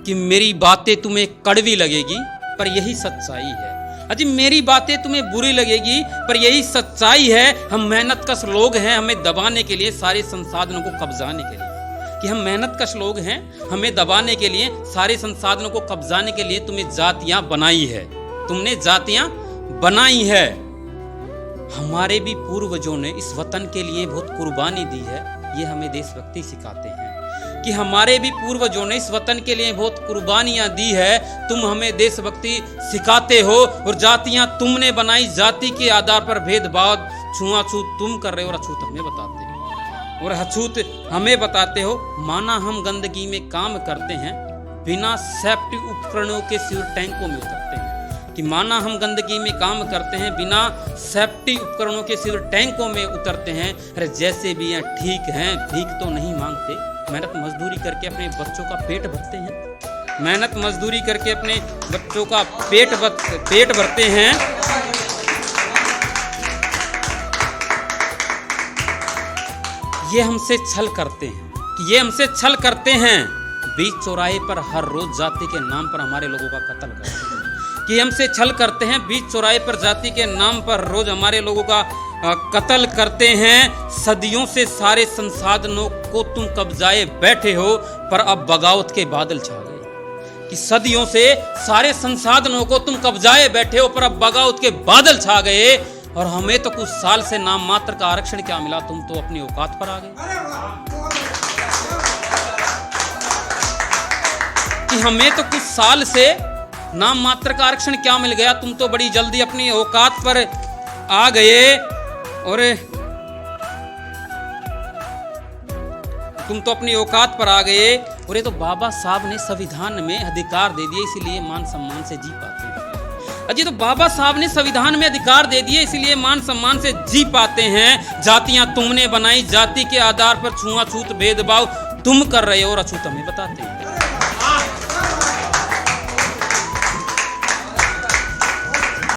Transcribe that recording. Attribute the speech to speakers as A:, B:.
A: कि मेरी बातें तुम्हें कड़वी लगेगी पर यही सच्चाई है। अजी मेरी बातें तुम्हें बुरी लगेगी पर यही सच्चाई है। हम मेहनतकश लोग हैं, हमें दबाने के लिए सारे संसाधनों को कब्जाने के लिए, कि हम मेहनतकश लोग हैं, हमें दबाने के लिए सारे संसाधनों को कब्जाने के लिए तुम्हें जातियां बनाई है, तुमने जातियां बनाई है। हमारे भी पूर्वजों ने इस वतन के लिए बहुत कुर्बानी दी है, ये हमें देशभक्ति सिखाते हैं कि हमारे भी पूर्वजों ने इस वतन के लिए बहुत कुर्बानियां दी है। तुम हमें देशभक्ति सिखाते हो और जातियां तुमने बनाई, जाति के आधार पर भेदभाव छुआछूत तुम कर रहे हो और अछूत हमें बताते हो और अछूत हमें बताते हो। माना हम गंदगी में काम करते हैं, बिना सेफ्टी उपकरणों के सिर टैंकों में उतरते हैं, कि माना हम गंदगी में काम करते हैं, बिना सेफ्टी उपकरणों के सिर टैंकों में उतरते हैं। अरे जैसे भी हैं ठीक हैं, भीख तो नहीं मांगते, मेहनत मजदूरी करके अपने बच्चों का पेट भरते हैं, मेहनत मजदूरी करके अपने बच्चों का पेट भरते हैं। ये हमसे छल करते हैं, कि ये हमसे छल करते हैं। बीच चौराहे पर हर रोज जाति के नाम पर हमारे लोगों का कत्ल करते हैं, कि हमसे छल करते हैं। बीच चौराहे पर जाति के नाम पर रोज हमारे लोगों का कत्ल करते हैं। सदियों से सारे संसाधनों को तुम कब्जाए बैठे हो पर अब बगावत के बादल छा गए, कि सदियों से सारे संसाधनों को तुम कब्जाए बैठे हो पर अब बगावत के बादल छा गए। और हमें तो कुछ साल से नाम मात्र का आरक्षण क्या मिला, तुम तो अपनी औकात पर आ गए। कि हमें तो कुछ साल से नाम मात्र का आरक्षण क्या मिल गया, तुम तो बड़ी जल्दी अपनी औकात पर आ गए। और तुम तो अपनी औकात पर आ गए। और ये तो बाबा साहब ने संविधान में अधिकार दे दिए, इसीलिए मान सम्मान से जी पाते हैं। अजी तो बाबा साहब ने संविधान में अधिकार दे दिए, इसलिए मान सम्मान से जी पाते हैं। जातियां तुमने बनाई, जाति के आधार पर छुआछूत भेदभाव तुम कर रहे हो और अछूत हमें बताते हैं।